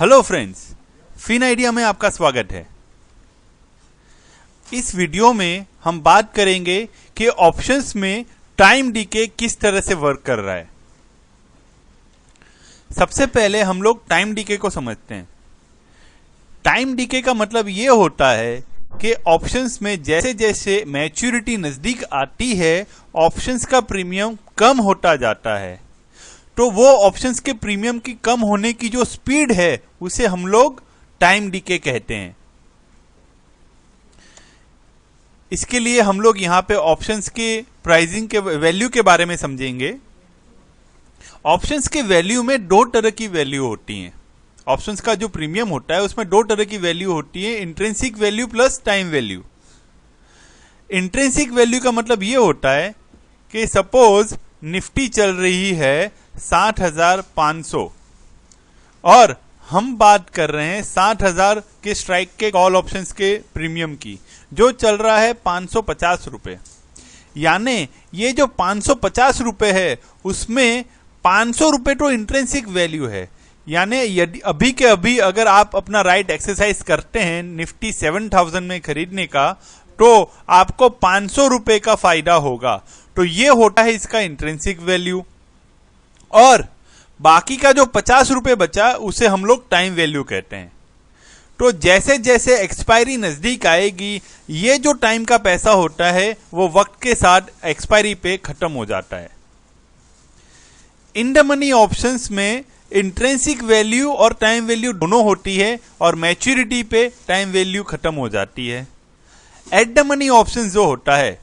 Hello friends, fin idea में आपका स्वागत है। इस वीडियो में हम बात करेंगे कि ऑप्शंस में टाइम डीके किस तरह से वर्क कर रहा है। सबसे पहले हम लोग टाइम डीके को समझते हैं। टाइम डीके का मतलब ये होता है कि ऑप्शंस में जैसे जैसे मैच्योरिटी नजदीक आती है ऑप्शंस का प्रीमियम कम होता जाता है। तो वो ऑप्शंस के प्रीमियम की कम होने की जो स्पीड है उसे हम लोग टाइम डीके कहते हैं। इसके लिए हम लोग यहां पे ऑप्शंस के प्राइसिंग के वैल्यू के बारे में समझेंगे। ऑप्शंस के वैल्यू में दो तरह की वैल्यू होती हैं। ऑप्शंस का जो प्रीमियम होता है उसमें दो तरह की वैल्यू होती है, intrinsic value plus time value. Intrinsic value का मतलब ये होता है कि सपोज निफ्टी चल रही है 60,500 और हम बात कर रहे हैं 60,000 के स्ट्राइक के कॉल ऑप्शंस के प्रीमियम की, जो चल रहा है 550 रुपए। यानी ये जो 550 रुपए है उसमें 500 रुपए तो इंट्रिंसिक वैल्यू है। यानी यदि अभी के अभी अगर आप अपना राइट एक्सरसाइज करते हैं निफ्टी 7,000 में खरीदने का, तो आपको 500 रुपए का फायदा होगा। तो ये होता है इसका इंट्रिंसिक वैल्यू। और बाकी का जो 50 रुपए बचा उसे हम लोग टाइम वैल्यू कहते हैं। तो जैसे जैसे एक्सपायरी नजदीक आएगी ये जो टाइम का पैसा होता है वो वक्त के साथ एक्सपायरी पे खत्म हो जाता है। इन द मनी ऑप्शंस में इंट्रिंसिक वैल्यू और टाइम वैल्यू दोनों होती है और मैच्योरिटी पे टाइम वैल्यू खत्म हो जाती है। एट द मनी ऑप्शन जो होता है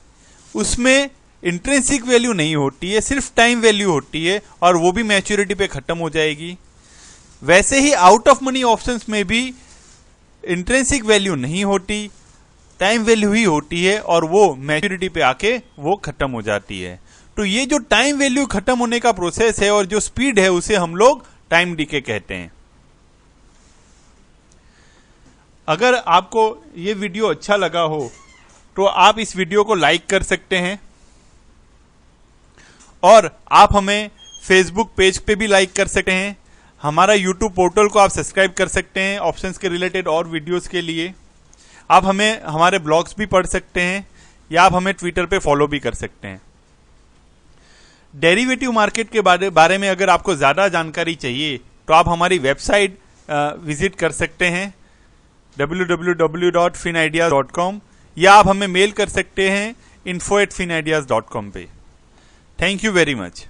उसमें इंट्रिंसिक वैल्यू नहीं होती है, सिर्फ टाइम वैल्यू होती है और वो भी मैच्योरिटी पे खत्म हो जाएगी। वैसे ही आउट ऑफ मनी ऑप्शंस में भी इंट्रिंसिक वैल्यू नहीं होती, टाइम वैल्यू ही होती है और वो मैच्योरिटी पे आके वो खत्म हो जाती है। तो ये जो टाइम वैल्यू खत्म होने का प्रोसेस है और जो स्पीड है उसे हम लोग टाइम डीके कहते हैं। अगर आपको ये वीडियो अच्छा लगा हो तो आप इस वीडियो को लाइक कर सकते हैं और आप हमें फेसबुक पेज पे भी लाइक कर सकते हैं। हमारा यूट्यूब पोर्टल को आप सब्सक्राइब कर सकते हैं ऑप्शंस के रिलेटेड और वीडियोस के लिए। आप हमें हमारे ब्लॉग्स भी पढ़ सकते हैं या आप हमें ट्विटर पे फॉलो भी कर सकते हैं। डेरिवेटिव मार्केट के बारे में अगर आपको ज़्यादा जानकारी चाहिए तो आप हमारी वेबसाइट विजिट कर सकते हैं www.finideas.com या आप हमें मेल कर सकते हैं info@finideas.com पे। Thank you very much.